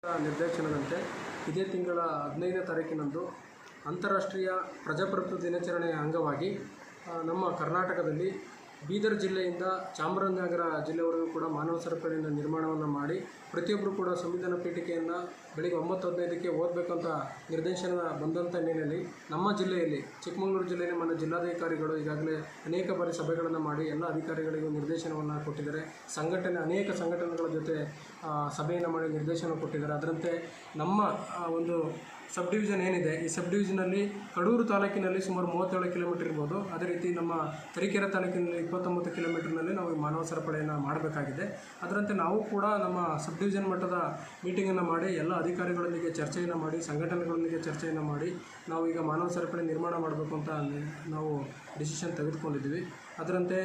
ನಿರ್ದೇಶನದಂತೆ ಇದೇ ತಿಂಗಳ 15ನೇ ತಾರೀಕಿನಂದು ಅಂತಾರಾಷ್ಟ್ರೀಯ ಪ್ರಜಾಪ್ರಭುತ್ವ ದಿನಾಚರಣೆಯ ಅಂಗವಾಗಿ ನಮ್ಮ ಕರ್ನಾಟಕದಲ್ಲಿ ಬೀದರ್ ಜಿಲ್ಲೆಯಿಂದ ಚಾಮರಾಜನಗರ ಜಿಲ್ಲೆವರೆಗೂ ಕೂಡ ಮಾನವ ಸರಪಳಿಯನ್ನು ನಿರ್ಮಾಣವನ್ನು ಮಾಡಿ ಪ್ರತಿಯೊಬ್ಬರು ಕೂಡ ಸಂವಿಧಾನ ಪೀಠಿಕೆಯನ್ನು ಬೆಳಿಗ್ಗೆ 9:15ಕ್ಕೆ ಓದಬೇಕಂತ ನಿರ್ದೇಶನ ಬಂದಂಥ ಹಿನ್ನೆಲೆಯಲ್ಲಿ ನಮ್ಮ ಜಿಲ್ಲೆಯಲ್ಲಿ ಚಿಕ್ಕಮಗಳೂರು ಜಿಲ್ಲೆಯಲ್ಲಿ మన ಜಿಲ್ಲಾಧಿಕಾರಿಗಳು ಈಗಾಗಲೇ ಅನೇಕ ಬಾರಿ ಸಭೆಗಳನ್ನು ಮಾಡಿ ಎಲ್ಲ ಅಧಿಕಾರಿಗಳಿಗೂ ನಿರ್ದೇಶನವನ್ನು ಕೊಟ್ಟಿದ್ದಾರೆ. ಅನೇಕ ಸಂಘಟನೆಗಳ ಜೊತೆ ಸಭೆಯನ್ನು ಮಾಡಿ ನಿರ್ದೇಶನ ಕೊಟ್ಟಿದ್ದಾರೆ. ಅದರಂತೆ ನಮ್ಮ ಒಂದು ಸಬ್ ಡಿವಿಷನ್ ಏನಿದೆ, ಈ ಸಬ್ ಡಿವಿಷನಲ್ಲಿ ಕಡೂರು ತಾಲೂಕಿನಲ್ಲಿ ಸುಮಾರು 37 ಕಿಲೋಮೀಟರ್ ಇರ್ಬೋದು. ಅದೇ ರೀತಿ ನಮ್ಮ ತರೀಕೆರೆ ತಾಲೂಕಿನಲ್ಲಿ 29 ಕಿಲೋಮೀಟರ್ನಲ್ಲಿ ನಾವು ಮಾನವ ಸರಪಳಿಯನ್ನು ಮಾಡಬೇಕಾಗಿದೆ. ಅದರಂತೆ ನಾವು ಕೂಡ ನಮ್ಮ ಸಬ್ ಡಿವಿಷನ್ ಮಟ್ಟದ ಮೀಟಿಂಗನ್ನು ಮಾಡಿ ಎಲ್ಲ ಅಧಿಕಾರಿಗಳೊಂದಿಗೆ ಚರ್ಚೆಯನ್ನು ಮಾಡಿ ಸಂಘಟನೆಗಳೊಂದಿಗೆ ಚರ್ಚೆಯನ್ನು ಮಾಡಿ ನಾವು ಈಗ ಮಾನವ ಸರಪಳಿ ನಿರ್ಮಾಣ ಮಾಡಬೇಕು ಅಂತ ನಾವು ಡಿಸಿಷನ್ ತೆಗೆದುಕೊಂಡಿದ್ದೀವಿ. ಅದರಂತೆ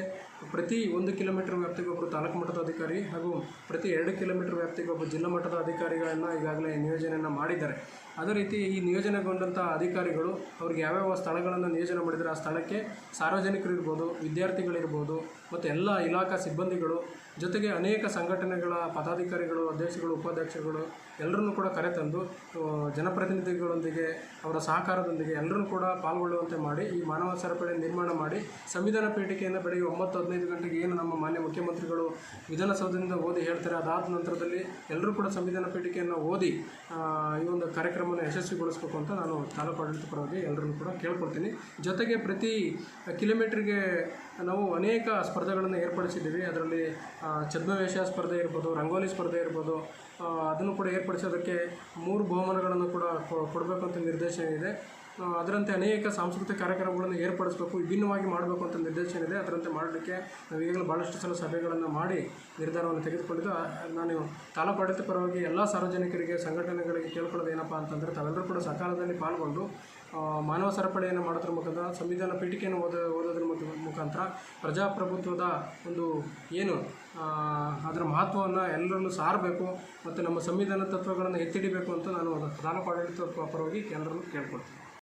ಪ್ರತಿ 1 ಕಿಲೋಮೀಟರ್ ವ್ಯಾಪ್ತಿಗೆ ಒಬ್ಬರು ತಾಲೂಕು ಮಟ್ಟದ ಅಧಿಕಾರಿ ಹಾಗೂ ಪ್ರತಿ 2 ಕಿಲೋಮೀಟರ್ ವ್ಯಾಪ್ತಿಗೆ ಒಬ್ಬ ಜಿಲ್ಲಾ ಮಟ್ಟದ ಅಧಿಕಾರಿಗಳನ್ನು ಈಗಾಗಲೇ ನಿಯೋಜನೆಯನ್ನು ಮಾಡಿದ್ದಾರೆ. ಅದೇ ರೀತಿ ಈ ನಿಯೋಜನೆಗೊಂಡಂಥ ಅಧಿಕಾರಿಗಳು ಅವ್ರಿಗೆ ಯಾವ್ಯಾವ ಸ್ಥಳಗಳನ್ನು ನಿಯೋಜನೆ ಮಾಡಿದರೆ ಆ ಸ್ಥಳಕ್ಕೆ ಸಾರ್ವಜನಿಕರು ಇರ್ಬೋದು, ವಿದ್ಯಾರ್ಥಿಗಳಿರ್ಬೋದು ಮತ್ತು ಎಲ್ಲ ಇಲಾಖಾ ಸಿಬ್ಬಂದಿಗಳು ಜೊತೆಗೆ ಅನೇಕ ಸಂಘಟನೆಗಳ ಪದಾಧಿಕಾರಿಗಳು, ಅಧ್ಯಕ್ಷಗಳು, ಉಪಾಧ್ಯಕ್ಷಗಳು ಎಲ್ಲರನ್ನೂ ಕೂಡ ಕರೆತಂದು ಜನಪ್ರತಿನಿಧಿಗಳೊಂದಿಗೆ ಅವರ ಸಹಕಾರದೊಂದಿಗೆ ಎಲ್ಲರೂ ಕೂಡ ಪಾಲ್ಗೊಳ್ಳುವಂತೆ ಮಾಡಿ ಈ ಮಾನವ ಸರಪಳಿ ನಿರ್ಮಾಣ ಮಾಡಿ ಸಂವಿಧಾನ ಪೀಠಿಕೆಯನ್ನು ಬೆಳಗ್ಗೆ 9:15 ಗಂಟೆಗೆ ಏನು ನಮ್ಮ ಮಾನ್ಯ ಮುಖ್ಯಮಂತ್ರಿಗಳು ವಿಧಾನಸೌಧದಿಂದ ಓದಿ ಹೇಳ್ತಾರೆ, ಅದಾದ ನಂತರದಲ್ಲಿ ಎಲ್ಲರೂ ಕೂಡ ಸಂವಿಧಾನ ಪೀಠಿಕೆಯನ್ನು ಓದಿ ಈ ಒಂದು ಕಾರ್ಯಕ್ರಮವನ್ನು ಯಶಸ್ವಿಗೊಳಿಸಬೇಕು ಅಂತ ನಾನು ತಾಲೂಕು ಆಡಳಿತ ಪರವಾಗಿ ಎಲ್ಲರನ್ನೂ ಕೂಡ ಕೇಳ್ಕೊಳ್ತೀನಿ. ಜೊತೆಗೆ ಪ್ರತಿ ಕಿಲೋಮೀಟ್ರಿಗೆ ನಾವು ಅನೇಕ ಸ್ಪರ್ಧೆಗಳನ್ನು ಏರ್ಪಡಿಸಿದ್ದೀವಿ. ಅದರಲ್ಲಿ ಛದ್ಮವೇಷ ಸ್ಪರ್ಧೆ ಇರ್ಬೋದು, ರಂಗೋಲಿ ಸ್ಪರ್ಧೆ ಇರ್ಬೋದು, ಅದನ್ನು ಕೂಡ ಏರ್ಪಡಿಸೋದಕ್ಕೆ 3 ಬಹುಮಾನಗಳನ್ನು ಕೂಡ ಕೊಡಬೇಕು ಅಂತ ನಿರ್ದೇಶನ ಇದೆ. ಅದರಂತೆ ಅನೇಕ ಸಾಂಸ್ಕೃತಿಕ ಕಾರ್ಯಕ್ರಮಗಳನ್ನು ಏರ್ಪಡಿಸಬೇಕು, ವಿಭಿನ್ನವಾಗಿ ಮಾಡಬೇಕು ಅಂತ ನಿರ್ದೇಶನ ಇದೆ. ಅದರಂತೆ ಮಾಡಲಿಕ್ಕೆ ನಾವು ಈಗಾಗಲೇ ಭಾಳಷ್ಟು ಸಲ ಸಭೆಗಳನ್ನು ಮಾಡಿ ನಿರ್ಧಾರವನ್ನು ತೆಗೆದುಕೊಂಡಿದ್ದು. ನಾನು ತಾಲೂಕು ಆಡಳಿತ ಪರವಾಗಿ ಎಲ್ಲ ಸಾರ್ವಜನಿಕರಿಗೆ, ಸಂಘಟನೆಗಳಿಗೆ ಕೇಳ್ಕೊಳ್ಳೋದು ಏನಪ್ಪ ಅಂತಂದರೆ, ತಾವೆಲ್ಲರೂ ಕೂಡ ಸಕಾಲದಲ್ಲಿ ಪಾಲ್ಗೊಂಡು ಮಾನವ ಸರಪಳಿಯನ್ನು ಮಾಡೋದ್ರ ಮುಖಾಂತರ ಸಂವಿಧಾನ ಪೀಠಿಕೆಯನ್ನು ಓದೋದ್ರ ಮುಖಾಂತರ ಪ್ರಜಾಪ್ರಭುತ್ವದ ಒಂದು ಏನು ಅದರ ಮಹತ್ವವನ್ನು ಎಲ್ಲರಲ್ಲೂ ಸಾರಬೇಕು ಮತ್ತು ನಮ್ಮ ಸಂವಿಧಾನ ತತ್ವಗಳನ್ನು ಎತ್ತಿಡಿಬೇಕು ಅಂತ ನಾನು ತಾಲೂಕು ಆಡಳಿತ ಪರವಾಗಿ ಎಲ್ಲರನ್ನೂ ಕೇಳ್ಕೊಳ್ತೀನಿ.